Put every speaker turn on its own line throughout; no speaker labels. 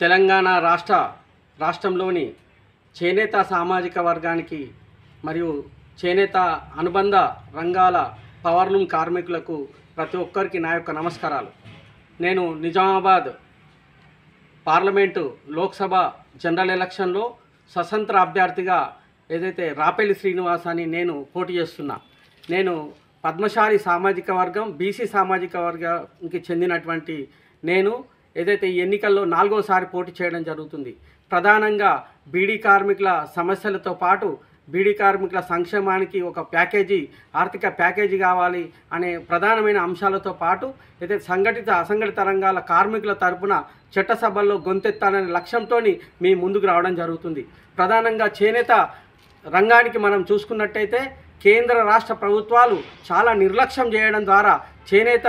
తెలంగాణ రాష్ట్రంలోని చేనేత సామాజిక వర్గానికి మరియు చేనేత అనుబంధ రంగాల పవర్లూమ్ కార్మికులకు ప్రతి ఒక్కరికి నా యొక్క నమస్కారాలు. నేను నిజామాబాద్ పార్లమెంటు లోక్సభ జనరల్ ఎలక్షన్లో స్వతంత్ర అభ్యర్థిగా ఏదైతే రాపెల్లి శ్రీనివాస్ అని నేను పోటీ చేస్తున్నా. నేను పద్మశాలి సామాజిక వర్గం బీసీ సామాజిక వర్గానికి చెందినటువంటి నేను ఏదైతే ఈ ఎన్నికల్లో 4వసారి పోటీ చేయడం జరుగుతుంది. ప్రధానంగా బీడీ కార్మికుల సమస్యలతో పాటు బీడీ కార్మికుల సంక్షేమానికి ఒక ప్యాకేజీ, ఆర్థిక ప్యాకేజీ కావాలి అనే ప్రధానమైన అంశాలతో పాటు అయితే సంఘటిత అసంఘటిత రంగాల కార్మికుల తరపున చట్టసభల్లో గొంతెత్తాలనే లక్ష్యంతో మీ ముందుకు రావడం జరుగుతుంది. ప్రధానంగా చేనేత రంగానికి మనం చూసుకున్నట్టయితే కేంద్ర రాష్ట్ర ప్రభుత్వాలు చాలా నిర్లక్ష్యం చేయడం ద్వారా చేనేత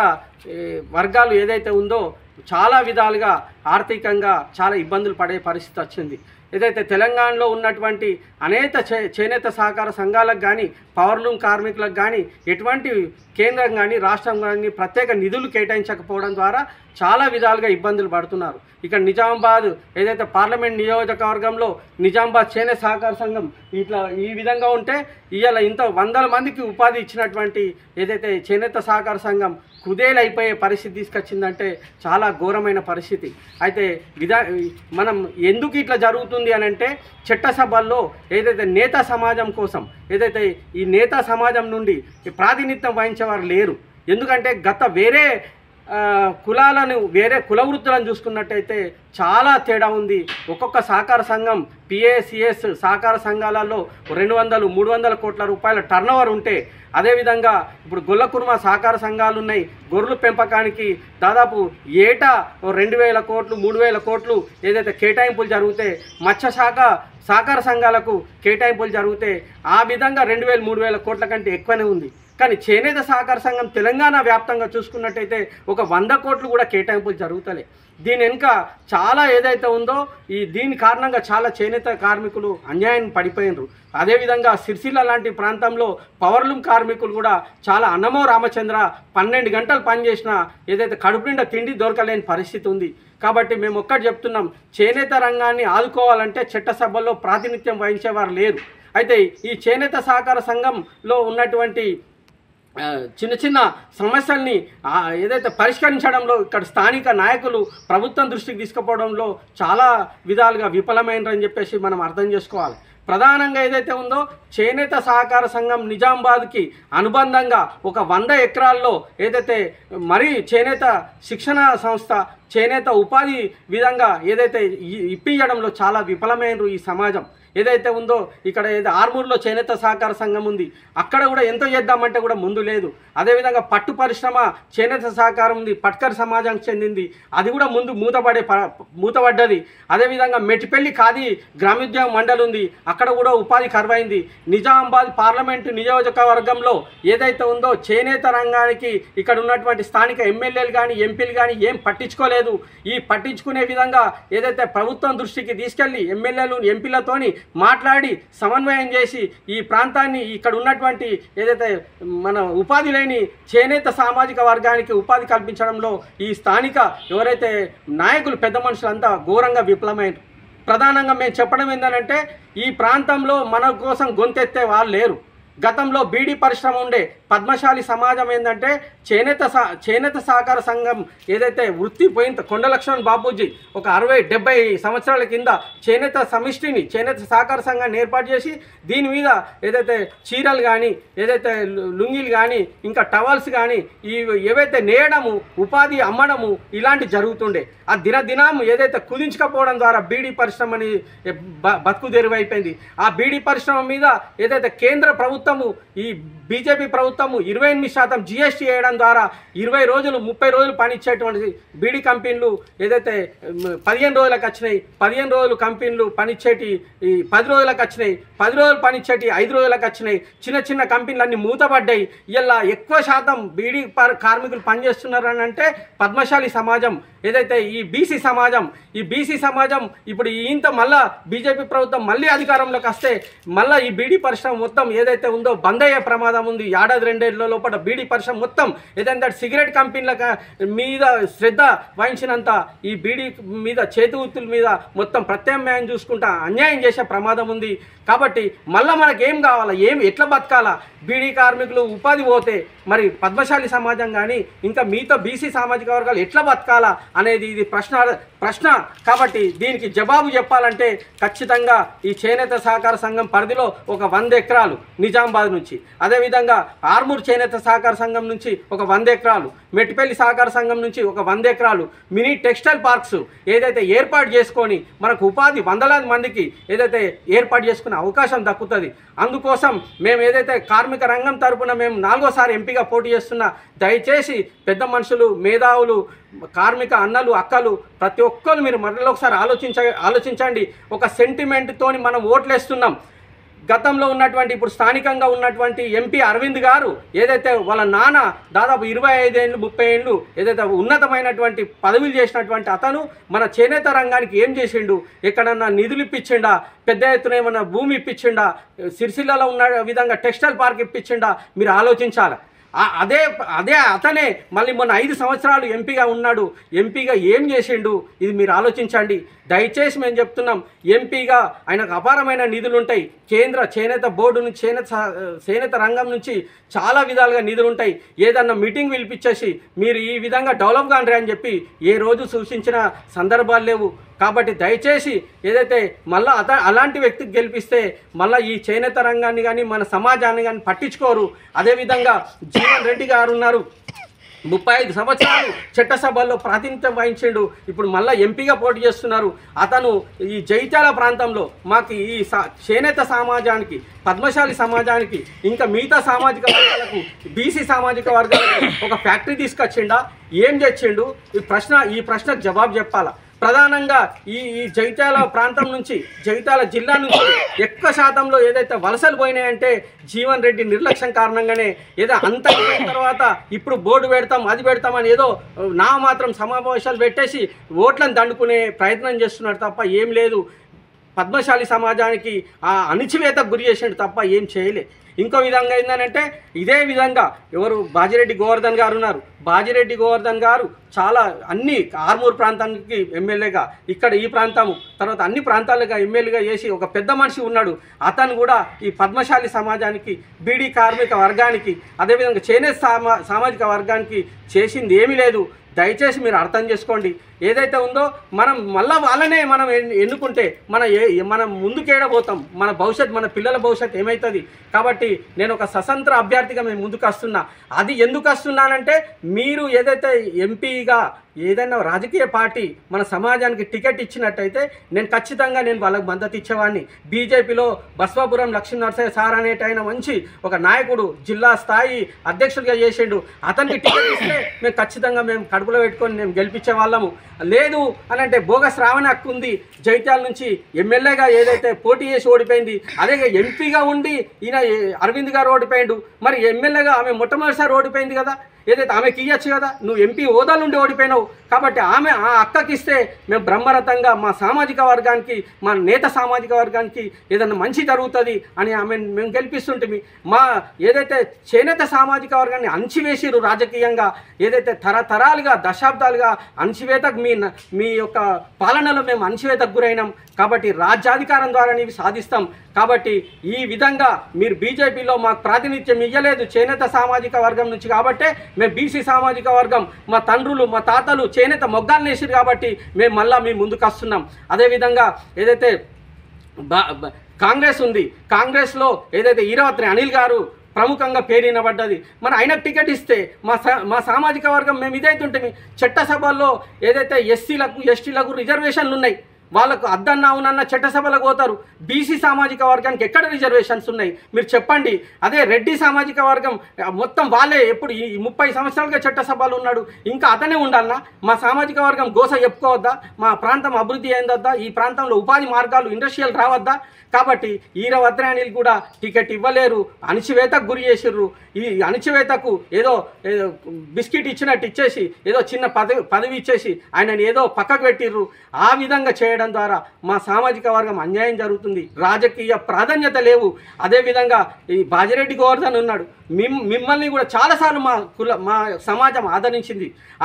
వర్గాలు ఏదైతే ఉందో చాలా విధాలుగా ఆర్థికంగా చాలా ఇబ్బందులు పడే పరిస్థితి వచ్చింది. ఏదైతే తెలంగాణలో ఉన్నటువంటి అనేక చేనేత సహకార సంఘాలకు కానీ పవర్లూమ్ కార్మికులకు కానీ ఎటువంటి కేంద్రం కానీ రాష్ట్రం కానీ ప్రత్యేక నిధులు కేటాయించకపోవడం ద్వారా చాలా విధాలుగా ఇబ్బందులు పడుతున్నారు. ఇక్కడ నిజామాబాద్ ఏదైతే పార్లమెంట్ నియోజకవర్గంలో నిజామాబాద్ చేనేత సహకార సంఘం ఇట్లా ఈ విధంగా ఉంటే ఇవాళ ఇంత 100 మందికి ఉపాధి ఇచ్చినటువంటి ఏదైతే చేనేత సహకార సంఘం కుదేలైపోయే పరిస్థితి తీసుకొచ్చిందంటే చాలా ఘోరమైన పరిస్థితి. అయితే మనం ఎందుకు ఇట్లా జరుగుతుంది అని అంటే చట్టసభల్లో ఏదైతే నేతా సమాజం కోసం ఏదైతే ఈ నేతా సమాజం నుండి ప్రాతినిధ్యం వహించేవారు లేరు. ఎందుకంటే గత వేరే కులాలను వేరే కుల వృత్తులను చూసుకున్నట్టయితే చాలా తేడా ఉంది. ఒక్కొక్క సహకార సంఘం పిఏసిఎస్ సహకార సంఘాలలో 200-300 కోట్ల రూపాయల టర్నోవర్ ఉంటే అదేవిధంగా ఇప్పుడు గొల్లకుర్మ సహకార సంఘాలు ఉన్నాయి. గొర్రెల పెంపకానికి దాదాపు ఏటా 2000 కోట్లు 3000 కోట్లు ఏదైతే కేటాయింపులు జరిగితే మత్స్య శాఖ సహకార సంఘాలకు కేటాయింపులు జరిగితే ఆ విధంగా 2000-3000 కోట్ల కంటే ఎక్కువనే ఉంది. కానీ చేనేత సహకార సంఘం తెలంగాణ వ్యాప్తంగా చూసుకున్నట్టయితే ఒక 100 కోట్లు కూడా కేటాయింపులు జరుగుతలే. దీని వెనుక చాలా ఏదైతే ఉందో దీని కారణంగా చాలా చేనేత కార్మికులు అన్యాయం పడిపోయినరు. అదేవిధంగా సిరిసిల్ల లాంటి ప్రాంతంలో పవర్లూమ్ కార్మికులు కూడా చాలా అన్నమో రామచంద్ర 12 గంటలు పనిచేసిన ఏదైతే కడుపు నిండా తిండి దొరకలేని పరిస్థితి ఉంది. కాబట్టి మేము ఒక్కటి చెప్తున్నాం, చేనేత రంగాన్ని ఆదుకోవాలంటే చట్టసభల్లో ప్రాతినిధ్యం వహించేవారు లేరు. అయితే ఈ చేనేత సహకార సంఘంలో ఉన్నటువంటి చిన్న చిన్న సమస్యల్ని ఏదైతే పరిష్కరించడంలో ఇక్కడ స్థానిక నాయకులు ప్రభుత్వం దృష్టికి తీసుకుపోవడంలో చాలా విధాలుగా విఫలమైనరని చెప్పేసి మనం అర్థం చేసుకోవాలి. ప్రధానంగా ఏదైతే ఉందో చేనేత సహకార సంఘం నిజామాబాద్కి అనుబంధంగా ఒక 100 ఎకరాల్లో ఏదైతే మరీ చేనేత శిక్షణ సంస్థ చేనేత ఉపాధి విధంగా ఏదైతే ఇప్పించడంలో చాలా విఫలమైనరు ఈ సమాజం ఏదైతే ఉందో. ఇక్కడ ఆర్మూర్లో చేనేత సహకార సంఘం ఉంది, అక్కడ కూడా ఎంతో చేద్దామంటే కూడా ముందు లేదు. అదేవిధంగా పట్టు పరిశ్రమ చేనేత సహకారం ఉంది, పట్కర్ సమాజానికి చెందింది, అది కూడా ముందు మూతపడ్డది. అదేవిధంగా మెట్టిపల్లి ఖాదీ గ్రామోద్యోగ మండలి ఉంది, అక్కడ కూడా ఉపాధి కరువైంది. నిజామాబాద్ పార్లమెంటు నియోజకవర్గంలో ఏదైతే ఉందో చేనేత రంగానికి ఇక్కడ ఉన్నటువంటి స్థానిక ఎమ్మెల్యేలు కానీ ఎంపీలు కానీ ఏం పట్టించుకోలేదు. ఈ పట్టించుకునే విధంగా ఏదైతే ప్రభుత్వం దృష్టికి తీసుకెళ్ళి ఎమ్మెల్యేలు ఎంపీలతోని మాట్లాడి సమన్వయం చేసి ఈ ప్రాంతాన్ని ఇక్కడ ఉన్నటువంటి ఏదైతే మన ఉపాధి లేని చేనేత సామాజిక వర్గానికి ఉపాధి కల్పించడంలో ఈ స్థానిక ఎవరైతే నాయకులు పెద్ద మనుషులంతా ఘోరంగా విఫలమైనరు. ప్రధానంగా మేము చెప్పడం ఏంటంటే ఈ ప్రాంతంలో మన కోసం గొంతెత్తే వాళ్ళు లేరు. గతంలో బీడీ పరిశ్రమ ఉండే పద్మశాలి సమాజం ఏంటంటే చేనేత సహకార సంఘం ఏదైతే వృత్తి పోయిందో కొండలక్ష్మణ్ బాపూజీ ఒక 60-70 సంవత్సరాల కింద చేనేత సమిష్టిని చేనేత సహకార సంఘాన్ని ఏర్పాటు చేసి దీని మీద ఏదైతే చీరలు కానీ ఏదైతే లుంగీలు కానీ ఇంకా టవల్స్ కానీ ఏవైతే నేయడము ఉపాధి అమ్మడము ఇలాంటి జరుగుతుండే. ఆ దినదినం ఏదైతే కుదించకపోవడం ద్వారా బీడీ పరిశ్రమని బతుకు తెరువైపోయింది. ఆ బీడీ పరిశ్రమ మీద ఏదైతే కేంద్ర ప్రభుత్వము ఈ బీజేపీ ప్రభుత్వము 28% GST వేయడం ద్వారా 20 రోజులు 30 రోజులు పనిచ్చేటువంటి బీడీ కంపెనీలు ఏదైతే 15 రోజులకు వచ్చినాయి, 15 రోజులు కంపెనీలు పనిచ్చేటి 10 రోజులకు వచ్చినాయి, 10 రోజులు పనిచ్చేటి 5 రోజులకు వచ్చినాయి. చిన్న చిన్న కంపెనీలు అన్నీ మూతపడ్డాయి. ఇలా ఎక్కువ శాతం బీడీ కార్మికులు పనిచేస్తున్నారు అని అంటే పద్మశాలి సమాజం ఏదైతే ఈ బీసీ సమాజం ఇప్పుడు ఇంత మళ్ళా బీజేపీ ప్రభుత్వం మళ్ళీ అధికారంలోకి వస్తే మళ్ళీ ఈ బీడీ పరిశ్రమ మొత్తం ఏదైతే ఉందో బంద్ అయ్యే ప్రమాదం ప్రమాదం ఉంది. ఏడాది 2 ఏళ్ల లోపల బీడీ పరిశ్రమ మొత్తం ఏదంటే సిగరెట్ కంపెనీల మీద శ్రద్ధ వహించినంత ఈ బీడీ మీద చేతివృత్తుల మీద మొత్తం ప్రత్యామ్నాయం చూసుకుంటా అన్యాయం చేసే ప్రమాదం ఉంది. కాబట్టి మళ్ళీ మనకేం కావాలా, ఎట్లా బతకాలా? బీడీ కార్మికులు ఉపాధి పోతే మరి పద్మశాలి సమాజం కానీ ఇంకా మిగతా బీసీ సామాజిక వర్గాలు ఎట్లా బతకాలా అనేది ఇది ప్రశ్న. కాబట్టి దీనికి జవాబు చెప్పాలంటే ఖచ్చితంగా ఈ చేనేత సహకార సంఘం పరిధిలో ఒక 100 ఎకరాలు నిజామాబాద్ నుంచి, అదేవిధంగా ఆర్మూర్ చేనేత సహకార సంఘం నుంచి ఒక 100 ఎకరాలు, మెట్టిపల్లి సహకార సంఘం నుంచి ఒక 100 ఎకరాలు మినీ టెక్స్టైల్ పార్క్స్ ఏదైతే ఏర్పాటు చేసుకొని మనకు ఉపాధి వందలాది మందికి ఏదైతే ఏర్పాటు చేసుకునే అవకాశం దక్కుతుంది. అందుకోసం మేము ఏదైతే కార్మిక రంగం తరపున మేము 4వ ఎంపీగా పోటీ చేస్తున్నా, దయచేసి పెద్ద మనుషులు, మేధావులు, కార్మిక అన్నలు, అక్కలు ప్రతి ఒక్కరు మీరు మరలో ఒకసారి ఆలోచించండి. ఒక సెంటిమెంట్తోని మనం ఓట్లేస్తున్నాం. గతంలో ఉన్నటువంటి ఇప్పుడు స్థానికంగా ఉన్నటువంటి ఎంపీ అరవింద్ గారు ఏదైతే వాళ్ళ నాన్న దాదాపు 25 ఏళ్ళు 30 ఏళ్ళు ఏదైతే ఉన్నతమైనటువంటి పదవులు చేసినటువంటి అతను మన చేనేత రంగానికి ఏం చేసిండు? ఎక్కడన్నా నిధులు ఇప్పించిండా? పెద్ద ఎత్తున ఏమన్నా భూమి ఇప్పించిండా? సిరిసిల్లలో ఉన్న విధంగా టెక్స్టైల్ పార్క్ ఇప్పించిండా? మీరు ఆలోచించాలి. అదే అతనే మళ్ళీ మొన్న 5 సంవత్సరాలు ఎంపీగా ఉన్నాడు. ఎంపీగా ఏం చేసిండు? ఇది మీరు ఆలోచించండి. దయచేసి మేము చెప్తున్నాం, ఎంపీగా ఆయనకు అపారమైన నిధులు ఉంటాయి. కేంద్ర చేనేత బోర్డు నుంచి, చేనేత రంగం నుంచి చాలా విధాలుగా నిధులు ఉంటాయి. ఏదన్నా మీటింగ్ పిలిపించేసి మీరు ఈ విధంగా డెవలప్ కాండి అని చెప్పి ఏ రోజు సూచించిన సందర్భాలు లేవు. కాబట్టి దయచేసి ఏదైతే మళ్ళీ అలాంటి వ్యక్తికి గెలిపిస్తే మళ్ళీ ఈ చేనేత రంగాన్ని కానీ మన సమాజాన్ని కానీ పట్టించుకోరు. అదేవిధంగా జీవన్ రెడ్డి గారు ఉన్నారు, 35 సంవత్సరాలు చట్టసభల్లో ప్రాతినిధ్యం వహించిండు. ఇప్పుడు మళ్ళీ ఎంపీగా పోటీ చేస్తున్నారు. అతను ఈ జైత్యాల ప్రాంతంలో మాకు ఈ చేనేత సమాజానికి, పద్మశాలి సమాజానికి, ఇంకా మిగతా సామాజిక వర్గాలకు, బీసీ సామాజిక వర్గాలకు ఒక ఫ్యాక్టరీ తీసుకొచ్చిండా? ఏం తెచ్చిండు? ఈ ప్రశ్నకు జవాబు చెప్పాలా. ప్రధానంగా ఈ జైత్యాల ప్రాంతం నుంచి, జైత్యాల జిల్లా నుంచి ఎక్కువ శాతంలో ఏదైతే వలసలు పోయినాయంటే జీవన్ రెడ్డి నిర్లక్ష్యం కారణంగానే. ఏదో అంత తర్వాత ఇప్పుడు బోర్డు పెడతాం, అది పెడతామని ఏదో నా మాత్రం సమావేశాలు పెట్టేసి ఓట్లను దండుకునే ప్రయత్నం చేస్తున్నాడు తప్ప ఏం లేదు. పద్మశాలి సమాజానికి ఆ అణిచివేతకు గురి చేసాడు తప్ప ఏం చేయలే. ఇంకో విధంగా ఏంటంటే ఇదే విధంగా ఎవరు బాజిరెడ్డి గోవర్ధన్ గారు ఉన్నారు. బాజిరెడ్డి గోవర్ధన్ గారు చాలా అన్ని ఆర్మూర్ ప్రాంతానికి ఎమ్మెల్యేగా, ఇక్కడ ఈ ప్రాంతము తర్వాత అన్ని ప్రాంతాలుగా ఎమ్మెల్యేగా చేసి ఒక పెద్ద మనిషి ఉన్నాడు. అతను కూడా ఈ పద్మశాలి సమాజానికి, బీడీ కార్మిక వర్గానికి, అదేవిధంగా చేనేత సామాజిక వర్గానికి చేసింది ఏమీ లేదు. దయచేసి మీరు అర్థం చేసుకోండి. ఏదైతే ఉందో మనం మళ్ళీ వాళ్ళనే మనం ఎన్నుకుంటే మనం ముందుకేడబోతాం, మన భవిష్యత్, మన పిల్లల భవిష్యత్ ఏమవుతుంది? కాబట్టి నేను ఒక స్వతంత్ర అభ్యర్థిగా మేము ముందుకు వస్తున్నా. అది ఎందుకు వస్తున్నానంటే మీరు ఏదైతే ఎంపీగా ఏదైనా రాజకీయ పార్టీ మన సమాజానికి టికెట్ ఇచ్చినట్టయితే నేను ఖచ్చితంగా వాళ్ళకు మద్దతు ఇచ్చేవాడిని. బీజేపీలో బస్వాపురం లక్ష్మీనరసయ్య సార్ అనేటైన మంచి ఒక నాయకుడు, జిల్లా స్థాయి అధ్యక్షుడిగా చేసిండు. అతనికి టికెట్ ఇస్తే ఖచ్చితంగా మేము కడుపులో పెట్టుకొని మేము గెలిపించే వాళ్ళము. లేదు అని అంటే బోగస్ రావణ హక్కు ఉంది. జైత్యాల నుంచి ఎమ్మెల్యేగా ఏదైతే పోటీ చేసి ఓడిపోయింది, అదే ఎంపీగా ఉండి ఈయన అరవింద్ గారు ఓడిపోయిండు. మరి ఎమ్మెల్యేగా ఆమె మొట్టమొదటిసారి ఓడిపోయింది కదా, ఏదైతే ఆమెకి ఇవ్వచ్చు కదా. నువ్వు ఎంపీ హోదా నుండి ఓడిపోయినావు కాబట్టి ఆమె ఆ అక్కకి ఇస్తే మేము బ్రహ్మరథంగా మా సామాజిక వర్గానికి, మా నేత సామాజిక వర్గానికి ఏదైనా మంచి జరుగుతుంది అని మేము గెలిపిస్తుంటే మా ఏదైతే చేనేత సామాజిక వర్గాన్ని అణచివేసిరు రాజకీయంగా, ఏదైతే తరతరాలుగా దశాబ్దాలుగా అణచివేతకు మీ యొక్క పాలనలో మేము అణచివేతకు గురైనాం. కాబట్టి రాజ్యాధికారం ద్వారా ఇవి సాధిస్తాం. కాబట్టి ఈ విధంగా మీరు బీజేపీలో మాకు ప్రాతినిధ్యం ఇవ్వలేదు చేనేత సామాజిక వర్గం నుంచి. కాబట్టే మేము బీసీ సామాజిక వర్గం, మా తండ్రులు మా తాతలు చేనేత మొగ్గాలు వేసారు కాబట్టి మేము మళ్ళీ మీ ముందుకు వస్తున్నాం. అదేవిధంగా ఏదైతే కాంగ్రెస్ ఉంది, కాంగ్రెస్లో ఏదైతే ఈరావత్రి అనిల్ గారు ప్రముఖంగా పేరినబడ్డది. మరి ఆయనకు టికెట్ ఇస్తే మా సామాజిక వర్గం మేము ఇదైతుంటే చట్టసభల్లో ఏదైతే ఎస్సీలకు ఎస్టీలకు రిజర్వేషన్లు ఉన్నాయి, వాళ్ళకు అద్దన్నా అవునన్న చట్టసభలకు పోతారు. బీసీ సామాజిక వర్గానికి ఎక్కడ రిజర్వేషన్స్ ఉన్నాయి మీరు చెప్పండి. అదే రెడ్డి సామాజిక వర్గం మొత్తం వాళ్ళే ఎప్పుడు ఈ 30 సంవత్సరాలుగా చట్టసభలు ఉన్నాడు, ఇంకా అతనే ఉండాలన్నా? మా సామాజిక వర్గం గోస చెప్పుకోవద్దా? మా ప్రాంతం అభివృద్ధి అయిందద్దా? ఈ ప్రాంతంలో ఉపాధి మార్గాలు ఇండస్ట్రియల్ రావద్దా? కాబట్టి ఈరావత్రి అనిల్ కూడా టికెట్ ఇవ్వలేరు, అణచివేతకు గురి చేసిర్రు. ఈ అణచివేతకు ఏదో బిస్కెట్ ఇచ్చినట్టు ఇచ్చేసి ఏదో చిన్న పదవి ఇచ్చేసి ఆయనని ఏదో పక్కకు పెట్టిర్రు. ఆ విధంగా చేయడం చేయడం ద్వారా మా సామాజిక వర్గం అన్యాయం జరుగుతుంది, రాజకీయ ప్రాధాన్యత లేవు. అదేవిధంగా ఈ బాజిరెడ్డి గోవర్ధన్ ఉన్నాడు, మిమ్మల్ని కూడా చాలాసార్లు మా సమాజం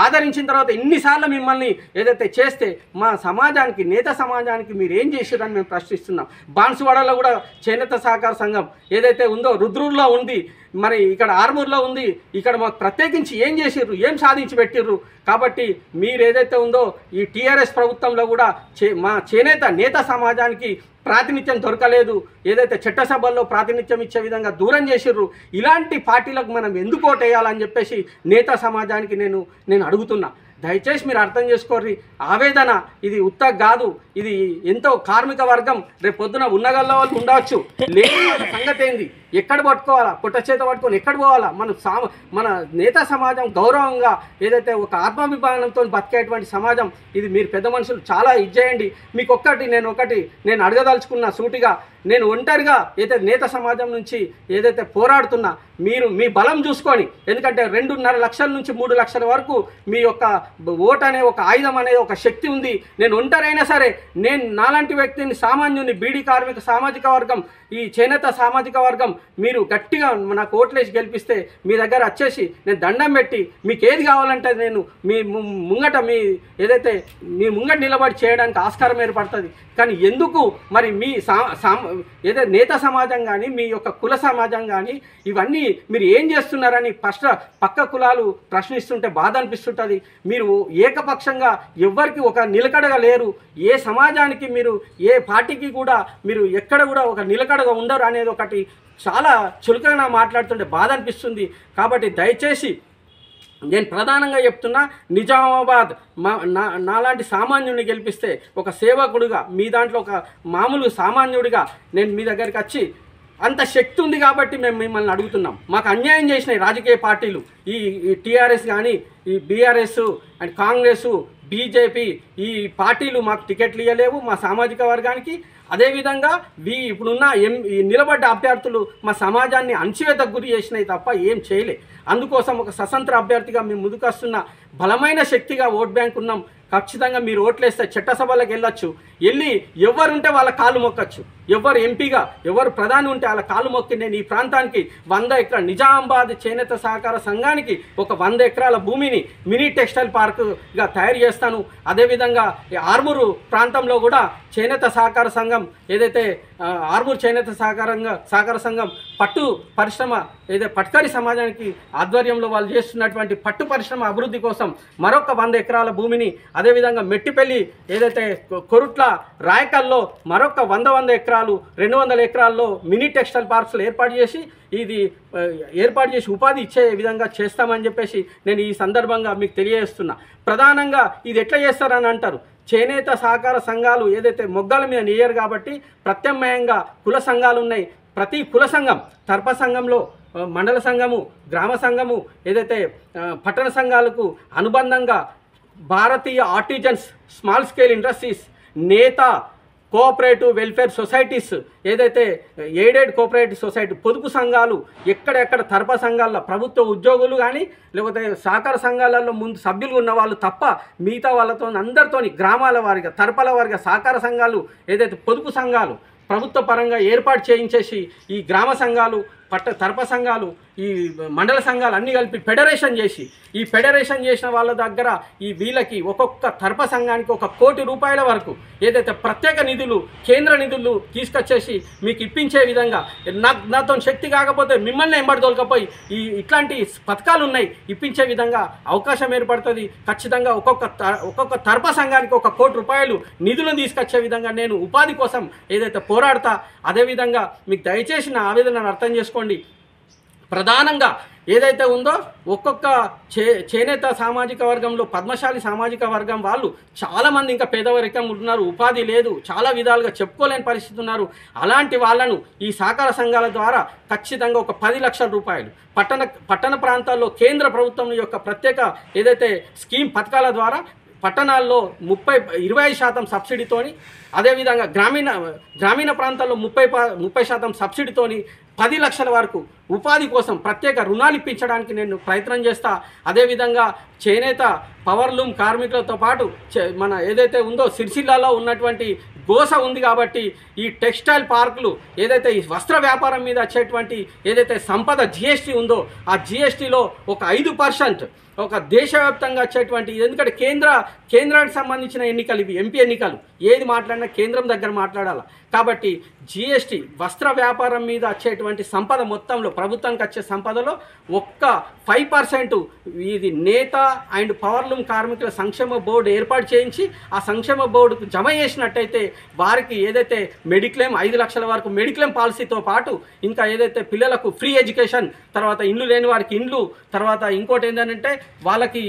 ఆదరించిన తర్వాత ఎన్నిసార్లు మిమ్మల్ని ఏదైతే చేస్తే మా సమాజానికి నేత సమాజానికి మీరు ఏం చేశారని మేము ప్రశ్నిస్తున్నాం. బాన్సువాడలో కూడా చేనేత సహకార సంఘం ఏదైతే ఉందో రుద్రూరులో ఉంది, మరి ఇక్కడ ఆర్మూర్లో ఉంది, ఇక్కడ మాకు ప్రత్యేకించి ఏం చేసిర్రు, ఏం సాధించి పెట్టిర్రు. కాబట్టి మీరు ఏదైతే ఉందో ఈ టీఆర్ఎస్ ప్రభుత్వంలో కూడా మా చేనేత నేత సమాజానికి ప్రాతినిధ్యం దొరకలేదు, ఏదైతే చట్టసభల్లో ప్రాతినిధ్యం ఇచ్చే విధంగా దూరం చేసిర్రు. ఇలాంటి పార్టీలకు మనం ఎందుకు ఓటేయాలని చెప్పేసి నేత సమాజానికి నేను అడుగుతున్నా. దయచేసి మీరు అర్థం చేసుకోర్రి. ఆవేదన ఇది ఉత్త కాదు, ఇది ఎంతో కార్మిక వర్గం రేపు పొద్దున ఉన్నగల్ల వాళ్ళు ఉండవచ్చు, లేని సంగతి ఏంది, ఎక్కడ పట్టుకోవాలా, పుట్ట చేత పట్టుకొని ఎక్కడ పోవాలా. మన నేత సమాజం గౌరవంగా ఏదైతే ఒక ఆత్మాభిమానంతో బతికేటువంటి సమాజం ఇది. మీరు పెద్ద మనుషులు చాలా ఇచ్చేయండి. మీకు నేను అడగదలుచుకున్న సూటిగా, నేను ఒంటరిగా ఏదైతే నేత సమాజం నుంచి ఏదైతే పోరాడుతున్నా, మీరు మీ బలం చూసుకొని, ఎందుకంటే 2.5 లక్షల నుంచి 3 లక్షల వరకు మీ యొక్క ఓటు అనే ఒక ఆయుధం అనేది ఒక శక్తి ఉంది. నేను ఒంటరైనా సరే, నేను నాలాంటి వ్యక్తిని, సామాన్యుని, బీడీ కార్మిక సామాజిక వర్గం, ఈ చేనేత సామాజిక వర్గం, మీరు గట్టిగా నాకు ఓట్లేసి గెలిపిస్తే మీ దగ్గర వచ్చేసి నేను దండం పెట్టి మీకు ఏది కావాలంటే నేను మీ ముంగట మీ ముంగట నిలబడి చేయడానికి ఆస్కారం ఏర్పడుతుంది. కానీ ఎందుకు మరి మీ ఏదైతే నేత సమాజం కానీ, మీ యొక్క కుల సమాజం కానీ, ఇవన్నీ మీరు ఏం చేస్తున్నారని పక్క కులాలు ప్రశ్నిస్తుంటే బాధ అనిపిస్తుంటుంది. మీరు ఏకపక్షంగా ఎవ్వరికి ఒక నిలకడగా లేరు. ఏ సమాజానికి మీరు, ఏ పార్టీకి కూడా మీరు ఎక్కడ కూడా ఒక నిలకడగా ఉండరు అనేది ఒకటి చాలా చులకగా మాట్లాడుతుంటే బాధ అనిపిస్తుంది. కాబట్టి దయచేసి నేను ప్రధానంగా చెప్తున్నా, నిజామాబాద్ నాలాంటి సామాన్యుడిని గెలిపిస్తే ఒక సేవకుడిగా, మీ దాంట్లో ఒక మామూలు సామాన్యుడిగా నేను మీ దగ్గరికి వచ్చి, అంత శక్తి ఉంది కాబట్టి మేము మిమ్మల్ని అడుగుతున్నాం. మాకు అన్యాయం చేసినాయి రాజకీయ పార్టీలు, ఈ టీఆర్ఎస్ కానీ, ఈ బీఆర్ఎస్ అండ్ కాంగ్రెస్, బీజేపీ, ఈ పార్టీలు మాకు టికెట్లు ఇవ్వలేవు మా సామాజిక వర్గానికి. అదేవిధంగా ఇప్పుడున్న నిలబడ్డ అభ్యర్థులు మా సమాజాన్ని అణచివేతకు గురి చేసినాయి తప్ప ఏం చేయలే. అందుకోసం ఒక స్వతంత్ర అభ్యర్థిగా మేము ముందుకు వస్తున్న బలమైన శక్తిగా ఓట్ బ్యాంక్ ఉన్నాం. ఖచ్చితంగా మీరు ఓట్లేస్తే చట్టసభలకు వెళ్ళొచ్చు, వెళ్ళి ఎవరుంటే వాళ్ళ కాళ్ళు మొక్కచ్చు. ఎవరు ఎంపీగా, ఎవరు ప్రధాని ఉంటే వాళ్ళ కాళ్ళు మొక్కి నేను ఈ ప్రాంతానికి 100 ఎకరాల నిజామాబాద్ చేనేత సహకార సంఘానికి ఒక 100 ఎకరాల భూమిని మినీ టెక్స్టైల్ పార్కుగా తయారు చేస్తాను. అదేవిధంగా ఆర్మూరు ప్రాంతంలో కూడా చేనేత సహకార సంఘం ఏదైతే ఆర్మూరు చేనేత సహకార సంఘం పట్టు పరిశ్రమ ఏదైతే పట్కరి సమాజానికి ఆధ్వర్యంలో వాళ్ళు చేస్తున్నటువంటి పట్టు పరిశ్రమ అభివృద్ధి కోసం మరొక 100 ఎకరాల భూమిని, అదేవిధంగా మెట్టిపల్లి ఏదైతే కొరుట్ల రాయకల్లో మరొక 100 ఎకరాలు, 200 ఎకరాల్లో మినీ టెక్స్టైల్ పార్క్స్లు ఏర్పాటు చేసి ఉపాధి ఇచ్చే విధంగా చేస్తామని చెప్పేసి నేను ఈ సందర్భంగా మీకు తెలియజేస్తున్నా. ప్రధానంగా ఇది ఎట్లా చేస్తారని అంటారు, చేనేత సహకార సంఘాలు ఏదైతే మొగ్గల మీద నేయరు కాబట్టి ప్రత్యామ్నాయంగా కుల సంఘాలు ఉన్నాయి. ప్రతి కుల సంఘం, తర్ప సంఘంలో మండల సంఘము, గ్రామ సంఘము, ఏదైతే పట్టణ సంఘాలకు అనుబంధంగా భారతీయ ఆర్టిజన్స్, స్మాల్ స్కేల్ ఇండస్ట్రీస్, నేత కోఆపరేటివ్ వెల్ఫేర్ సొసైటీస్, ఏదైతే ఎయిడెడ్ కోఆపరేటివ్ సొసైటీ, పొదుపు సంఘాలు, ఎక్కడెక్కడ తర్ప సంఘాల్లో ప్రభుత్వ ఉద్యోగులు కానీ, లేకపోతే సహకార సంఘాలలో ముందు సభ్యులు ఉన్న వాళ్ళు తప్ప మిగతా వాళ్ళతో అందరితోని గ్రామాల వారిగా, తర్పల వారిగా సహకార సంఘాలు, ఏదైతే పొదుపు సంఘాలు ప్రభుత్వ పరంగా ఏర్పాటు చేయించేసి ఈ గ్రామ సంఘాలు, తర్ప సంఘాలు, ఈ మండల సంఘాలు అన్నీ కలిపి ఫెడరేషన్ చేసి, ఈ ఫెడరేషన్ చేసిన వాళ్ళ దగ్గర వీళ్ళకి ఒక్కొక్క తర్ప సంఘానికి 1 కోటి రూపాయల వరకు ఏదైతే ప్రత్యేక నిధులు, కేంద్ర నిధులు తీసుకొచ్చేసి మీకు ఇప్పించే విధంగా, నాతో శక్తి కాకపోతే మిమ్మల్ని ఎంబడి తోలుకపోయి ఇట్లాంటి పథకాలు ఉన్నాయి, ఇప్పించే విధంగా అవకాశం ఏర్పడుతుంది. ఖచ్చితంగా ఒక్కొక్క తర్ప సంఘానికి 1 కోటి రూపాయలు నిధులను తీసుకొచ్చే విధంగా నేను ఉపాధి కోసం ఏదైతే పోరాడతా. అదేవిధంగా మీకు దయచేసి నా ఆవేదనను అర్థం చేసుకోండి. ప్రధానంగా ఏదైతే ఉందో ఒక్కొక్క చేనేత సామాజిక వర్గంలో, పద్మశాలి సామాజిక వర్గం వాళ్ళు చాలామంది ఇంకా పేదరికం ఉన్నారు, ఉపాధి లేదు, చాలా విధాలుగా చెప్పుకోలేని పరిస్థితి ఉన్నారు. అలాంటి వాళ్ళను ఈ సహకార సంఘాల ద్వారా ఖచ్చితంగా ఒక 10 లక్షల రూపాయలు పట్టణ ప్రాంతాల్లో కేంద్ర ప్రభుత్వం యొక్క ప్రత్యేక ఏదైతే స్కీమ్ పథకాల ద్వారా పట్టణాల్లో 25% సబ్సిడీతోని, అదేవిధంగా గ్రామీణ ప్రాంతాల్లో 30% సబ్సిడీతోని 10 లక్షల వరకు ఉపాధి కోసం ప్రత్యేక రుణాలు ఇప్పించడానికి నేను ప్రయత్నం చేస్తా. అదేవిధంగా చేనేత పవర్లూమ్ కార్మికులతో పాటు మన ఏదైతే ఉందో సిరిసిల్లాలో ఉన్నటువంటి గోస ఉంది కాబట్టి ఈ టెక్స్టైల్ పార్కులు ఏదైతే ఈ వస్త్ర వ్యాపారం మీద వచ్చేటువంటి ఏదైతే సంపద జిఎస్టీ ఉందో ఆ జిఎస్టీలో ఒక 5% ఒక దేశవ్యాప్తంగా వచ్చేటువంటి, ఎందుకంటే కేంద్రానికి సంబంధించిన ఎన్నికలు ఇవి, ఎంపీ ఎన్నికలు, ఏది మాట్లాడినా కేంద్రం దగ్గర మాట్లాడాలి. కాబట్టి జిఎస్టీ వస్త్ర వ్యాపారం మీద వచ్చేటువంటి సంపద మొత్తంలో ప్రభుత్వానికి వచ్చే సంపదలో ఒక్క 5% ఇది నేత అండ్ పవర్లూమ్ కార్మికుల సంక్షేమ బోర్డు ఏర్పాటు చేయించి ఆ సంక్షేమ బోర్డుకు జమ చేసినట్టయితే వారికి ఏదైతే మెడిక్లెయిమ్ 5 లక్షల వరకు మెడిక్లెయిమ్ పాలసీతో పాటు ఇంకా ఏదైతే పిల్లలకు ఫ్రీ ఎడ్యుకేషన్, తర్వాత ఇండ్లు లేని వారికి ఇండ్లు, తర్వాత ఇంకోటి ఏంటంటే వాళ్ళకి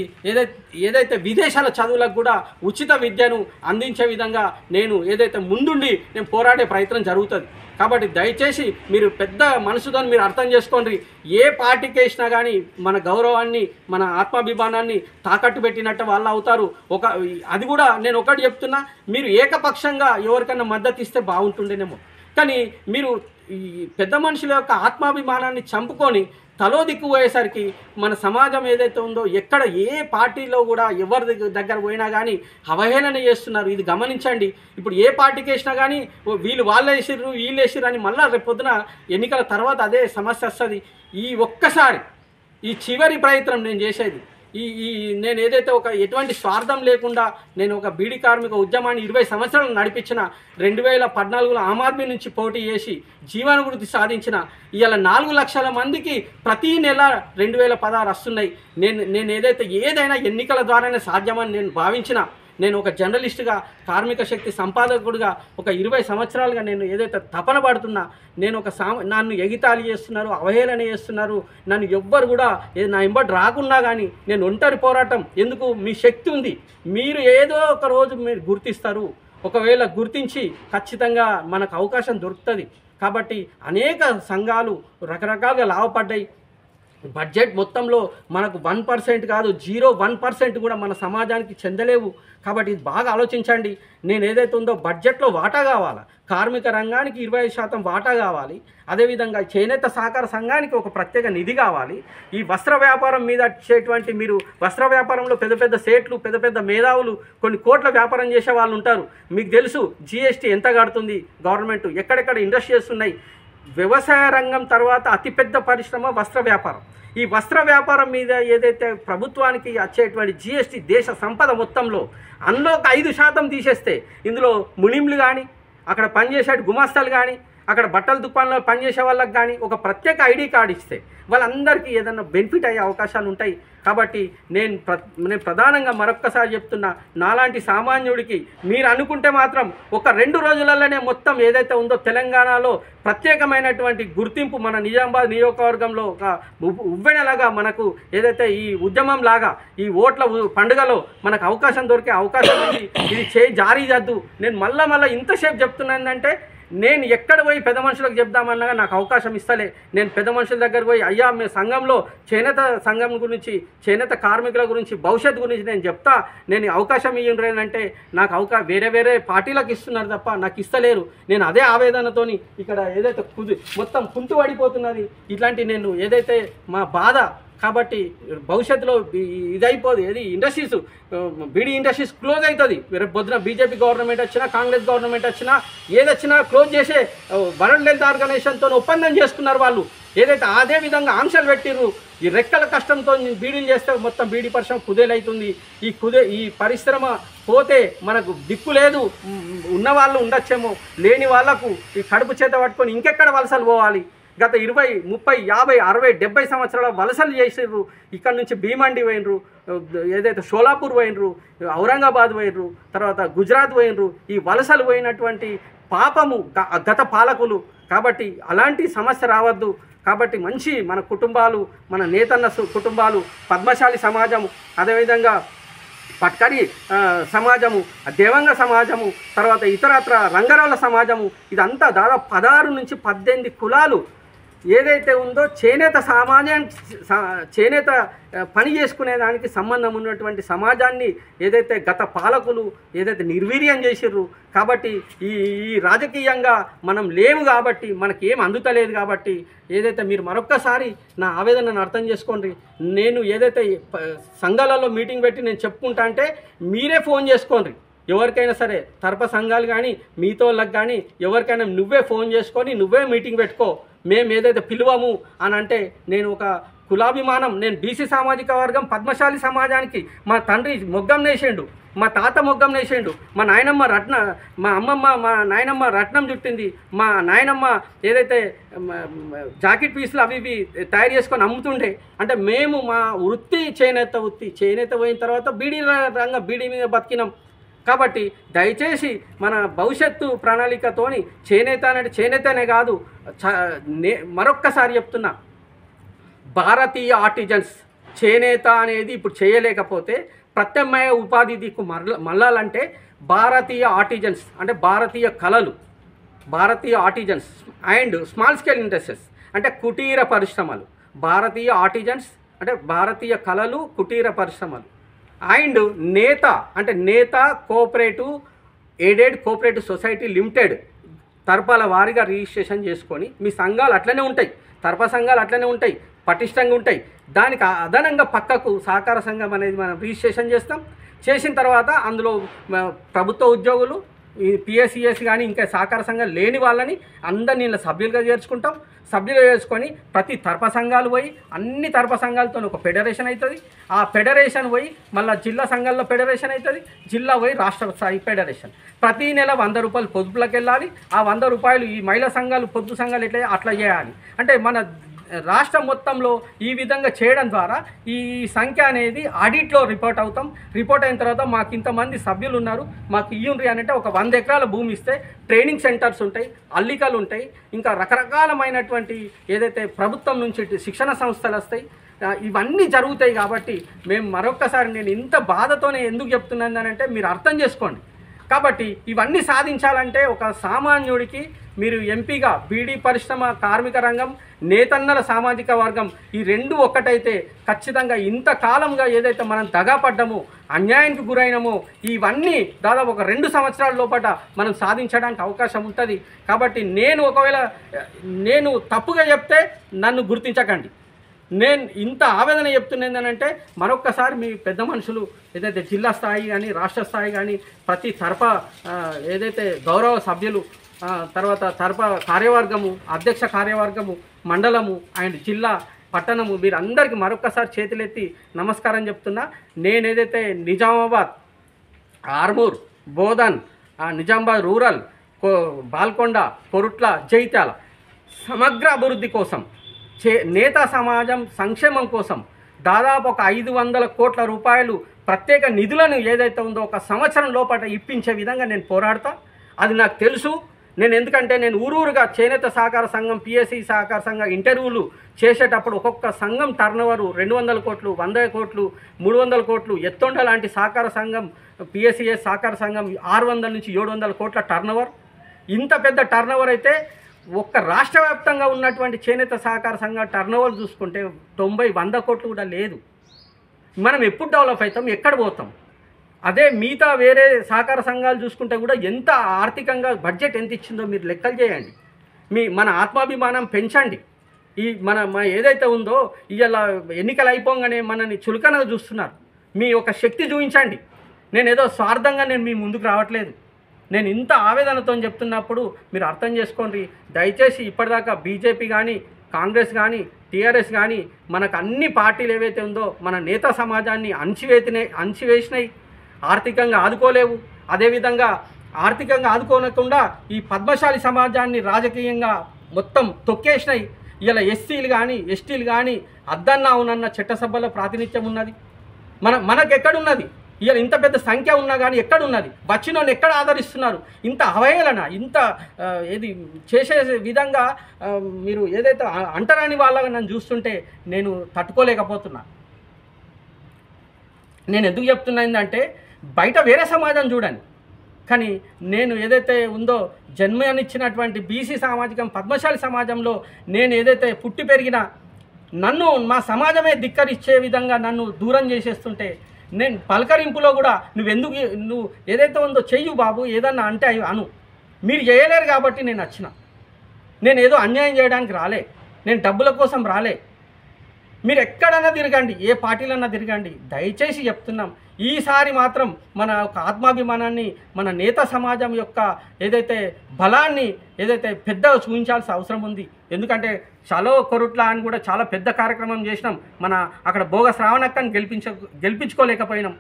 ఏదైతే విదేశాల చదువులకు కూడా ఉచిత విద్యను అందించే విధంగా నేను ఏదైతే ముందుండి నేను పోరాడే ప్రయత్నం జరుగుతుంది. కాబట్టి దయచేసి మీరు పెద్ద మనసుతో మీరు అర్థం చేసుకోండి. ఏ పార్టీకి వేసినా కానీ మన గౌరవాన్ని మన ఆత్మాభిమానాన్ని తాకట్టు పెట్టినట్టు వాళ్ళు అవుతారు. అది కూడా నేను ఒకటి చెప్తున్నా, మీరు ఏకపక్షంగా ఎవరికైనా మద్దతు ఇస్తే బాగుంటుండేనేమో, కానీ మీరు ఈ పెద్ద మనుషుల యొక్క ఆత్మాభిమానాన్ని చంపుకొని తలో దిక్కు పోయేసరికి మన సమాజం ఏదైతే ఉందో ఎక్కడ ఏ పార్టీలో కూడా ఎవరి దగ్గర పోయినా కానీ అవహేళన చేస్తున్నారు. ఇది గమనించండి. ఇప్పుడు ఏ పార్టీకి వేసినా కానీ వాళ్ళు వేసిర్రు వీళ్ళు వేసిర్రు అని మళ్ళీ రేపు పొద్దున ఎన్నికల తర్వాత అదే సమస్య వస్తుంది. ఈ ఒక్కసారి ఈ చివరి ప్రయత్నం నేను చేసేది నేను ఏదైతే ఎటువంటి స్వార్థం లేకుండా నేను ఒక బీడీ కార్మిక ఉద్యమాన్ని 20 సంవత్సరాలు నడిపించిన, 2014లో ఆమ్ ఆద్మీ నుంచి పోటీ చేసి జీవనవృత్తి సాధించిన, ఇవాళ 4 లక్షల మందికి ప్రతి నెల 2016 వస్తున్నాయి. నేను ఏదైనా ఎన్నికల ద్వారానే సాధ్యమని నేను భావించిన, నేను ఒక జర్నలిస్టుగా కార్మిక శక్తి సంపాదకుడిగా ఒక 20 సంవత్సరాలుగా నేను ఏదైతే తపన పడుతున్నా, నేను నన్ను ఎగితాళి చేస్తున్నారు, అవహేళన చేస్తున్నారు, నన్ను ఎవ్వరు కూడా నా ఎంబడి రాకున్నా కానీ నేను ఒంటరి పోరాటం ఎందుకు, మీ శక్తి ఉంది, మీరు ఏదో ఒక రోజు మీరు గుర్తిస్తారు. ఒకవేళ గుర్తించి ఖచ్చితంగా మనకు అవకాశం దొరుకుతుంది. కాబట్టి అనేక సంఘాలు రకరకాలుగా లాభపడ్డాయి. బడ్జెట్ మొత్తంలో మనకు 1% కాదు 0.1% కూడా మన సమాజానికి చెందలేవు. కాబట్టి ఇది బాగా ఆలోచించండి. నేను ఏదైతే ఉందో బడ్జెట్లో వాటా కావాలి, కార్మిక రంగానికి 25% వాటా కావాలి, అదేవిధంగా చేనేత సహకార సంఘానికి ఒక ప్రత్యేక నిధి కావాలి. ఈ వస్త్ర వ్యాపారం మీద వచ్చేటువంటి మీరు వస్త్ర వ్యాపారంలో పెద్ద పెద్ద సేట్లు, పెద్ద పెద్ద మేధావులు, కొన్ని కోట్ల వ్యాపారం చేసే వాళ్ళు ఉంటారు. మీకు తెలుసు జిఎస్టీ ఎంత కడుతుంది గవర్నమెంట్, ఎక్కడెక్కడ ఇండస్ట్రీస్ ఉన్నాయి. వ్యవసాయ రంగం తర్వాత అతిపెద్ద పరిశ్రమ వస్త్ర వ్యాపారం. ఈ వస్త్ర వ్యాపారం మీద ఏదైతే ప్రభుత్వానికి వచ్చేటువంటి జిఎస్టీ దేశ సంపద మొత్తంలో అందులో ఒక 5% తీసేస్తే, ఇందులో ములింలు కానీ, అక్కడ పనిచేసే గుమాస్తాలు కానీ, అక్కడ బట్టల దుకాణంలో పనిచేసే వాళ్ళకి కానీ ఒక ప్రత్యేక ఐడి కార్డు ఇస్తే వాళ్ళందరికీ ఏదైనా బెనిఫిట్ అయ్యే అవకాశాలు ఉంటాయి. కాబట్టి నేను ప్రధానంగా మరొక్కసారి చెప్తున్నా, నాలాంటి సామాన్యుడికి మీరు అనుకుంటే మాత్రం ఒక 2 రోజులలోనే మొత్తం ఏదైతే ఉందో తెలంగాణలో ప్రత్యేకమైనటువంటి గుర్తింపు మన నిజామాబాద్ నియోజకవర్గంలో ఒక ఉవ్వెనలాగా మనకు ఏదైతే ఈ ఉద్యమం లాగా ఈ ఓట్ల పండుగలో మనకు అవకాశం దొరికే అవకాశం ఉంది. ఇది జారీ చేద్దు. నేను మళ్ళా ఇంతసేపు చెప్తున్నానంటే, నేను ఎక్కడ పోయి పెద్ద మనుషులకు చెప్దామన్నా నాకు అవకాశం ఇస్తలే. నేను పెద్ద మనుషుల దగ్గర పోయి అయ్యా మీ సంఘంలో చేనేత సంఘం గురించి, చేనేత కార్మికుల గురించి, భవిష్యత్తు గురించి నేను చెప్తా, నేను అవకాశం ఇయ్యండి నాకు వేరే పార్టీలకు ఇస్తున్నారు తప్ప నాకు ఇస్తలేరు. నేను అదే ఆవేదనతోని ఇక్కడ ఏదైతే మొత్తం కుంటు పడిపోతున్నది ఇట్లాంటి నేను ఏదైతే మా బాధ. కాబట్టి భవిష్యత్తులో ఇదైపోదు, ఏది ఇండస్ట్రీస్ బీడీ ఇండస్ట్రీస్ క్లోజ్ అవుతుంది. రేపు పొద్దున బీజేపీ గవర్నమెంట్ వచ్చినా, కాంగ్రెస్ గవర్నమెంట్ వచ్చినా, ఏదొచ్చినా క్లోజ్ చేసే వరల్డ్ హెల్త్ ఆర్గనైజేషన్తో ఒప్పందం చేసుకున్నారు వాళ్ళు. ఏదైతే అదే విధంగా ఆంక్షలు పెట్టిర్రు. ఈ రెక్కల కష్టంతో బీడీలు చేస్తే మొత్తం బీడీ పరిశ్రమ కుదేలవుతుంది. ఈ పరిశ్రమ పోతే మనకు దిక్కు లేదు. ఉన్నవాళ్ళు ఉండొచ్చేమో, లేని వాళ్లకు ఈ కడుపు చేత పట్టుకొని ఇంకెక్కడ వలసలు పోవాలి. గత 20, 30, 50, 60, 70 సంవత్సరాల వలసలు చేసిర్రు. ఇక్కడ నుంచి భీమండి పోయినరు, ఏదైతే షోలాపూర్ పోయినరు, ఔరంగాబాద్ పోయినరు, తర్వాత గుజరాత్ పోయినరు. ఈ వలసలు పోయినటువంటి పాపము గత పాలకులు. కాబట్టి అలాంటి సమస్య రావద్దు. కాబట్టి మంచి మన కుటుంబాలు, మన నేతన్న కుటుంబాలు, పద్మశాలి సమాజము, అదేవిధంగా పట్కరి సమాజము, దేవంగ సమాజము, తర్వాత ఇతరత్ర రంగరాల సమాజము, ఇదంతా దాదాపు 16 నుంచి 18 కులాలు ఏదైతే ఉందో చేనేత సమాజానికి చేనేత పని చేసుకునే దానికి సంబంధం ఉన్నటువంటి సమాజాన్ని ఏదైతే గత పాలకులు ఏదైతే నిర్వీర్యం చేసిర్రు కాబట్టి ఈ రాజకీయంగా మనం లేవు కాబట్టి మనకి ఏం అందుతలేదు కాబట్టి ఏదైతే మీరు మరొక్కసారి నా ఆవేదనను అర్థం చేసుకోండి. నేను ఏదైతే సంఘాలలో మీటింగ్ పెట్టి నేను చెప్పుకుంటా అంటే మీరే ఫోన్ చేసుకోండి. ఎవరికైనా సరే తరప సంఘాలు కానీ మీతో వాళ్ళకి కానీ ఎవరికైనా నువ్వే ఫోన్ చేసుకొని నువ్వే మీటింగ్ పెట్టుకో, మేము ఏదైతే పిలువము అని అంటే నేను ఒక కులాభిమానం, నేను బీసీ సామాజిక వర్గం పద్మశాలి సమాజానికి మా తండ్రి మొగ్గం నేసిండు, మా తాత మొగ్గం నేసిండు, మా నాయనమ్మ మా అమ్మమ్మ మా నాయనమ్మ రత్నం చుట్టింది, మా నాయనమ్మ ఏదైతే జాకెట్ పీసులు అవి ఇవి తయారు చేసుకొని అమ్ముతుండే. అంటే మేము మా వృత్తి చేనేత పోయిన తర్వాత బీడీ రంగం బీడీ మీద బతికినాం. కాబట్టి దయచేసి మన భవిష్యత్తు ప్రణాళికతోని చేనేత అంటే చేనేతనే కాదు, మరొక్కసారి చెప్తున్నా, భారతీయ ఆర్టిజన్స్ చేనేత అనేది ఇప్పుడు చేయలేకపోతే ప్రత్యామ్నాయ ఉపాధి దిక్కు మళ్ళాలంటే భారతీయ ఆర్టిజన్స్ అంటే భారతీయ కళలు, భారతీయ artisans and small scale industries అంటే కుటీర పరిశ్రమలు, భారతీయ ఆర్టిజన్స్ అంటే భారతీయ కళలు కుటీర పరిశ్రమలు అండ్ నేత అంటే నేత cooperative aided cooperative society limited తరపాల వారీగా రిజిస్ట్రేషన్ చేసుకొని మీ సంఘాలు అట్లనే ఉంటాయి, తరపా సంఘాలు అట్లనే ఉంటాయి, పటిష్టంగా ఉంటాయి. దానికి అదనంగా పక్కకు సహకార సంఘం అనేది మనం రిజిస్ట్రేషన్ చేస్తాం. చేసిన తర్వాత అందులో ప్రభుత్వ ఉద్యోగులు పిఎస్సిఎస్ కానీ ఇంకా సహకార సంఘం లేని వాళ్ళని అందరినీ ఇలా సభ్యులుగా చేర్చుకుంటాం. సభ్యులుగా చేసుకొని ప్రతి తరప సంఘాలు పోయి అన్ని తరప సంఘాలతో ఒక ఫెడరేషన్ అవుతుంది. ఆ ఫెడరేషన్ పోయి మళ్ళీ జిల్లా సంఘాల్లో ఫెడరేషన్ అవుతుంది, జిల్లా పోయి రాష్ట్ర స్థాయి ఫెడరేషన్. ప్రతి నెల 100 రూపాయలు పొదుపులకు వెళ్ళాలి. ఆ 100 రూపాయలు ఈ మహిళా సంఘాలు పొదుపు సంఘాలు ఎట్లా అట్లా చేయాలి. అంటే మన రాష్ట్రం మొత్తంలో ఈ విధంగా చేయడం ద్వారా ఈ సంఖ్య అనేది ఆడిట్లో రిపోర్ట్ అవుతాం. రిపోర్ట్ అయిన తర్వాత మాకు ఇంతమంది సభ్యులు ఉన్నారు, మాకు ఇయ్యుండ్రి అంటే ఒక 100 ఎకరాల భూమి ఇస్తే ట్రైనింగ్ సెంటర్స్ ఉంటాయి, అల్లికలు ఉంటాయి, ఇంకా రకరకాలమైనటువంటి ఏదైతే ప్రభుత్వం నుంచి శిక్షణ సంస్థలు వస్తాయి, ఇవన్నీ జరుగుతాయి. కాబట్టి మేము మరొక్కసారి నేను ఇంత బాధతోనే ఎందుకు చెప్తున్నాను అంటే మీరు అర్థం చేసుకోండి. కాబట్టి ఇవన్నీ సాధించాలంటే ఒక సామాన్యుడికి మీరు ఎంపీగా బీడీ పరిశ్రమ, కార్మిక రంగం, నేతన్నల సామాజిక వర్గం ఈ రెండు ఒక్కటైతే ఖచ్చితంగా ఇంతకాలంగా ఏదైతే మనం దగాపడ్డామో, అన్యాయానికి గురైనమో ఇవన్నీ దాదాపు ఒక 2 సంవత్సరాల లోపల మనం సాధించడానికి అవకాశం ఉంటుంది. కాబట్టి నేను తప్పుగా చెప్తే నన్ను గుర్తించకండి. నేను ఇంత ఆవేదన చెప్తున్నది మరొక్కసారి మీ పెద్ద మనుషులు ఏదైతే జిల్లా స్థాయి కానీ రాష్ట్ర స్థాయి కానీ ప్రతి తరఫా ఏదైతే గౌరవ సభ్యులు తర్వాత తరఫా కార్యవర్గము, అధ్యక్ష కార్యవర్గము, మండలము అండ్ జిల్లా పట్టణము వీరందరికీ మరొక్కసారి చేతులెత్తి నమస్కారం చెప్తున్నా. నేను ఏదైతే నిజామాబాద్, ఆర్మూర్, బోధన్, నిజామాబాద్ రూరల్, బాల్కొండ, కొరుట్ల, జైత్యాల సమగ్ర అభివృద్ధి కోసం నేత సమాజం సంక్షేమం కోసం దాదాపు ఒక 500 కోట్ల రూపాయలు ప్రత్యేక నిధులను ఏదైతే ఉందో ఒక సంవత్సరం లోపల ఇప్పించే విధంగా నేను పోరాడతా. అది నాకు తెలుసు. ఎందుకంటే నేను ఊరూరుగా చేనేత సహకార సంఘం, పిఎస్సి సహకార సంఘం ఇంటర్వ్యూలు చేసేటప్పుడు ఒక్కొక్క సంఘం టర్నోవరు 200 కోట్లు, 100 కోట్లు, 300 కోట్లు, ఎత్తొండ లాంటి సహకార సంఘం పిఎస్సిఎస్ సహకార సంఘం 600 నుంచి 700 కోట్ల టర్నోవర్. ఇంత పెద్ద టర్నోవర్ అయితే ఒక్క రాష్ట్ర వ్యాప్తంగా ఉన్నటువంటి చేనేత సహకార సంఘం టర్నోవర్ చూసుకుంటే 90-100 కోట్లు కూడా లేదు. మనం ఎప్పుడు డెవలప్ అవుతాం, ఎక్కడ పోతాం? అదే మిగతా వేరే సహకార సంఘాలు చూసుకుంటే కూడా ఎంత ఆర్థికంగా బడ్జెట్ ఎంత ఇచ్చిందో మీరు లెక్కలు చేయండి. మన ఆత్మాభిమానం పెంచండి. మన ఏదైతే ఉందో ఇవాళ ఎన్నికలు అయిపోగానే మనని చులకనగా చూస్తున్నారు. మీ యొక్క శక్తి చూపించండి. నేను ఏదో స్వార్థంగా నేను మీ ముందుకు రావట్లేదు. నేను ఇంత ఆవేదనతో చెప్తున్నప్పుడు మీరు అర్థం చేసుకోండి. దయచేసి ఇప్పటిదాకా బీజేపీ కానీ, కాంగ్రెస్ కానీ, టీఆర్ఎస్ కానీ మనకు అన్ని పార్టీలు ఏవైతే ఉందో మన నేత సమాజాన్ని అణచివేసినాయి, ఆర్థికంగా ఆదుకోలేవు. అదేవిధంగా ఆర్థికంగా ఆదుకోనకుండా ఈ పద్మశాలి సమాజాన్ని రాజకీయంగా మొత్తం తొక్కేసినాయి. ఇలా ఎస్సీలు కానీ, ఎస్టీలు కానీ అద్దన్నా అవునన్న చట్టసభలో ప్రాతినిధ్యం ఉన్నది. మనకెక్కడున్నది? ఇలా ఇంత పెద్ద సంఖ్య ఉన్నా కానీ ఎక్కడున్నది? వచ్చిన వాళ్ళు ఎక్కడ ఆదరిస్తున్నారు? ఇంత అవహేళన, ఇంత ఏది చేసే విధంగా మీరు ఏదైతే అంటరాని వాళ్ళగా నన్ను చూస్తుంటే నేను తట్టుకోలేకపోతున్నా. నేను ఎందుకు చెప్తున్నా అంటే బయట వేరే సమాజం చూడండి. కానీ నేను ఏదైతే ఉందో జన్మనిచ్చినటువంటి బీసీ సామాజికం పద్మశాలి సమాజంలో నేను ఏదైతే పుట్టి పెరిగిన నన్ను మా సమాజమే ధిక్కరించే విధంగా నన్ను దూరం చేసేస్తుంటే నేను పలకరింపులో కూడా నువ్వు ఏదైతే ఉందో చెయ్యు బాబు, ఏదన్నా అంటే అను, మీరు చేయలేరు కాబట్టి నేను వచ్చిన. నేను ఏదో అన్యాయం చేయడానికి రాలే, నేను డబ్బుల కోసం రాలే. మీరు ఎక్కడన్నా తిరగండి, ఏ పార్టీలన్నా తిరగండి, దయచేసి చెప్తున్నాం, ఈసారి మాత్రం మన యొక్క ఆత్మాభిమానాన్ని, మన నేత సమాజం యొక్క ఏదైతే బలాన్ని ఏదైతే పెద్దగా చూపించాల్సిన అవసరం ఉంది. ఎందుకంటే చలో కొరుట్ల అని కూడా చాలా పెద్ద కార్యక్రమం చేసినాం, మన అక్కడ భోగ శ్రావణక్కని గెలిపించుకోలేకపోయినాం.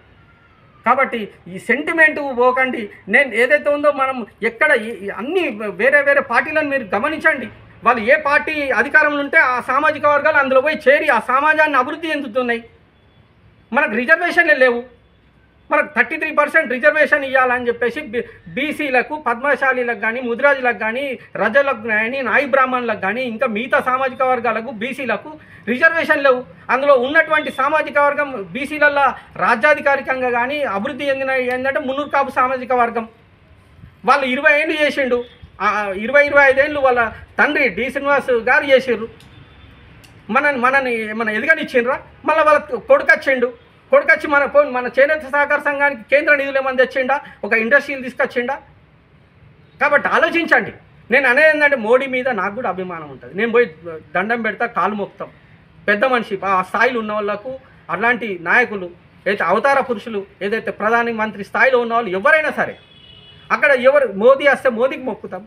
కాబట్టి ఈ సెంటిమెంట్ పోకండి. నేను ఏదైతే ఉందో మనం ఎక్కడ అన్ని వేరే వేరే పార్టీలను మీరు గమనించండి, వాళ్ళు ఏ పార్టీ అధికారంలో ఉంటే ఆ సామాజిక వర్గాలు అందులో పోయి చేరి ఆ సమాజాన్ని అభివృద్ధి చెందుతున్నాయి. మనకు రిజర్వేషన్లే లేవు. మనకు 33% రిజర్వేషన్ ఇవ్వాలని చెప్పేసి బీసీలకు, పద్మశాలీలకు కానీ, ముదిరాజులకు కానీ, రజలకు కానీ, నాయి బ్రాహ్మణులకు కానీ, ఇంకా మిగతా సామాజిక వర్గాలకు బీసీలకు రిజర్వేషన్ లేవు. అందులో ఉన్నటువంటి సామాజిక వర్గం బీసీలలో రాజ్యాధికారికంగా కానీ అభివృద్ధి చెందిన ఏంటంటే మున్నూరు కాపు సామాజిక వర్గం. వాళ్ళు 20 ఏళ్ళు చేసిండు, 20-25 ఏళ్ళు వాళ్ళ తండ్రి డి శ్రీనివాస్ గారు చేసిర్రు. మనని మన ఎదగనిచ్చిండ్రా? మళ్ళీ వాళ్ళ కొడుకొచ్చి మన చేనేత సహకార సంఘానికి కేంద్ర నిధులు ఏమని తెచ్చిండా? ఒక ఇండస్ట్రీలు తీసుకొచ్చిండా? కాబట్టి ఆలోచించండి. నేను అనేది ఏంటంటే మోడీ మీద నాకు కూడా అభిమానం ఉంటుంది. నేను పోయి దండం పెడతా, కాలు మొక్తాం. పెద్ద మనిషి ఆ స్థాయిలో ఉన్న వాళ్ళకు, అలాంటి నాయకులు ఏదైతే అవతార పురుషులు, ఏదైతే ప్రధాని మంత్రి స్థాయిలో ఉన్న వాళ్ళు ఎవరైనా సరే, అక్కడ మోదీ వస్తే మోదీకి మొక్కుతాం,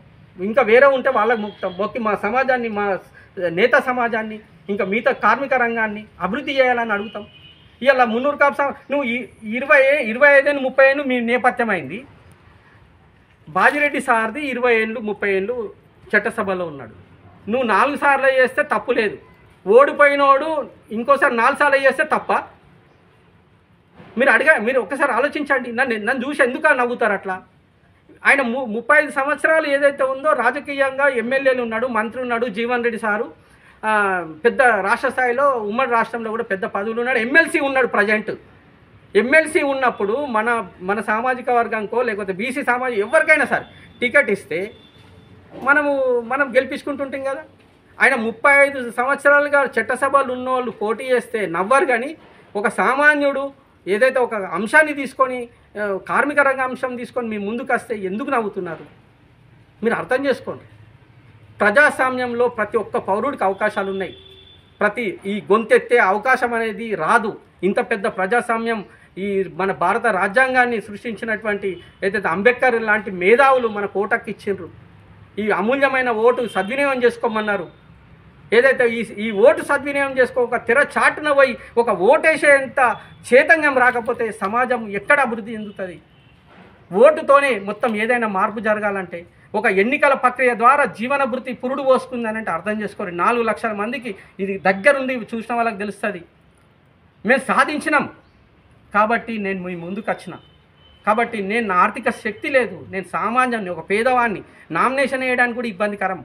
ఇంకా వేరే ఉంటే వాళ్ళకి మొక్కి మా సమాజాన్ని, మా నేత సమాజాన్ని, ఇంకా మిగతా కార్మిక రంగాన్ని అభివృద్ధి చేయాలని అడుగుతాం. ఇవాళ మున్నూరు కాపు నువ్వు 25-30 ఏళ్ళు మీ నేపథ్యం అయింది. బాజిరెడ్డి సార్ది 20 ఏళ్ళు 30 ఏళ్ళు చట్టసభలో ఉన్నాడు. నువ్వు 4 సార్లు చేస్తే తప్పు లేదు, ఓడిపోయినోడు ఇంకోసారి 4 సార్లు చేస్తే తప్ప? మీరు ఒక్కసారి ఆలోచించండి. నన్ను చూసి ఎందుకు నవ్వుతారు అట్లా? ఆయన 35 సంవత్సరాలు ఏదైతే ఉందో రాజకీయంగా ఎమ్మెల్యేలు ఉన్నాడు, మంత్రి ఉన్నాడు. జీవన్ రెడ్డి సారు పెద్ద రాష్ట్ర స్థాయిలో ఉమ్మడి రాష్ట్రంలో కూడా పెద్ద పదవులు ఉన్నాడు. ఎమ్మెల్సీ ఉన్నాడు ప్రజెంట్. ఎమ్మెల్సీ ఉన్నప్పుడు మన సామాజిక వర్గంకో లేకపోతే బీసీ ఎవరికైనా సరే టికెట్ ఇస్తే మనం గెలిపించుకుంటుంటాం కదా. ఆయన 35 సంవత్సరాలుగా చట్టసభలు ఉన్నోళ్ళు పోటీ చేస్తే నవ్వరు. కానీ ఒక సామాన్యుడు ఏదైతే ఒక అంశాన్ని తీసుకొని, కార్మిక రంగ అంశం తీసుకొని మీ ముందుకు వస్తే ఎందుకు నవ్వుతున్నారు? మీరు అర్థం చేసుకోండి. ప్రజాస్వామ్యంలో ప్రతి ఒక్క పౌరుడికి అవకాశాలు ఉన్నాయి. ఈ గొంతెత్తే అవకాశం అనేది రాదు. ఇంత పెద్ద ప్రజాస్వామ్యం, ఈ మన భారత రాజ్యాంగాన్ని సృష్టించినటువంటి ఏదైతే అంబేద్కర్ లాంటి మేధావులు మనకు ఓటుకి ఇచ్చిండ్రు. ఈ అమూల్యమైన ఓటు సద్వినియోగం చేసుకోమన్నారు. ఏదైతే ఈ ఓటు సద్వినియోగం చేసుకోక తెర చాటున పోయి ఒక ఓటేసేంత చైతన్యం రాకపోతే సమాజం ఎక్కడ అభివృద్ధి చెందుతుంది? ఓటుతోనే మొత్తం ఏదైనా మార్పు జరగాలంటే ఒక ఎన్నికల ప్రక్రియ ద్వారా జీవనభృతి పురుడు పోసుకుందని అంటే అర్థం చేసుకోరు. 4 లక్షల మందికి ఇది దగ్గరుండి చూసిన వాళ్ళకి తెలుస్తుంది. మేము సాధించినాం కాబట్టి నేను మీ ముందుకు వచ్చిన. కాబట్టి నా ఆర్థిక శక్తి లేదు, నేను సామాన్యాన్ని, ఒక పేదవాడిని నామినేషన్ వేయడానికి కూడా ఇబ్బందికరం.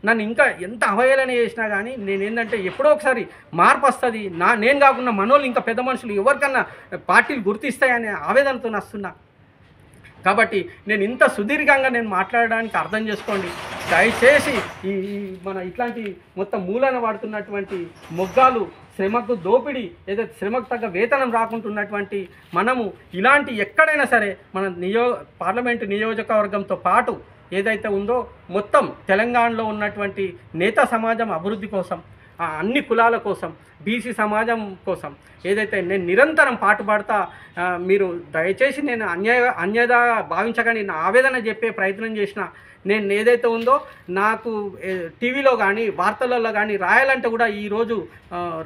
నన్ను ఇంకా ఎంత అవహేళన చేసినా కానీ నేనేంటంటే ఎప్పుడో ఒకసారి మార్పు వస్తుంది. నేను కాకుండా మనోళ్ళు ఇంకా పెద్ద మనుషులు ఎవరికన్నా పార్టీలు గుర్తిస్తాయనే ఆవేదనతో వస్తున్నా. కాబట్టి నేను ఇంత సుదీర్ఘంగా మాట్లాడడానికి అర్థం చేసుకోండి. దయచేసి ఈ మన ఇట్లాంటి మొత్తం మూలన వాడుతున్నటువంటి మొగ్గాలు, శ్రమకు దోపిడీ, ఏదైతే శ్రమకు తగ్గ వేతనం రాకుంటున్నటువంటి మనము ఇలాంటి ఎక్కడైనా సరే మన పార్లమెంటు నియోజకవర్గంతో పాటు ఏదైతే ఉందో మొత్తం తెలంగాణలో ఉన్నటువంటి నేత సమాజం అభివృద్ధి కోసం, అన్ని కులాల కోసం, బీసీ సమాజం కోసం ఏదైతే నేను నిరంతరం పాటుపడతా, మీరు దయచేసి నేను అన్యదా భావించగానే నా ఆవేదన చెప్పే ప్రయత్నం చేసిన. నేను ఏదైతే ఉందో నాకు టీవీలో కానీ వార్తలలో కానీ రాయాలంటే కూడా ఈరోజు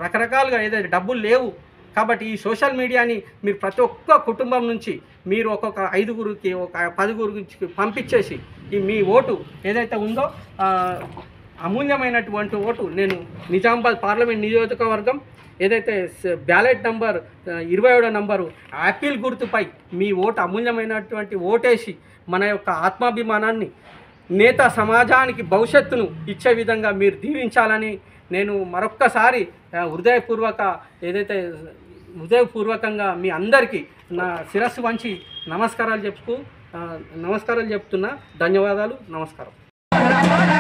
రకరకాలుగా ఏదైతే డబ్బులు లేవు. కాబట్టి ఈ సోషల్ మీడియాని మీరు ప్రతి ఒక్క కుటుంబం నుంచి మీరు ఒక్కొక్క 5గురికి, ఒక 10 గురికి పంపించేసి మీ ఓటు ఏదైతే ఉందో అమూల్యమైనటువంటి ఓటు నేను నిజామాబాద్ పార్లమెంట్ నియోజకవర్గం ఏదైతే బ్యాలెట్ నంబర్ 27వ నంబరు యాపిల్ గుర్తుపై మీ ఓటు అమూల్యమైనటువంటి ఓటేసి మన యొక్క ఆత్మాభిమానాన్ని, నేత సమాజానికి భవిష్యత్తును ఇచ్చే విధంగా మీరు దీవించాలని నేను మరొక్కసారి హృదయపూర్వకంగా మీ అందరికీ నా శిరస్సు వంచి నమస్కారాలు చెప్పుతూ నమస్కారాలు చెప్తున్నా. ధన్యవాదాలు. నమస్కారం.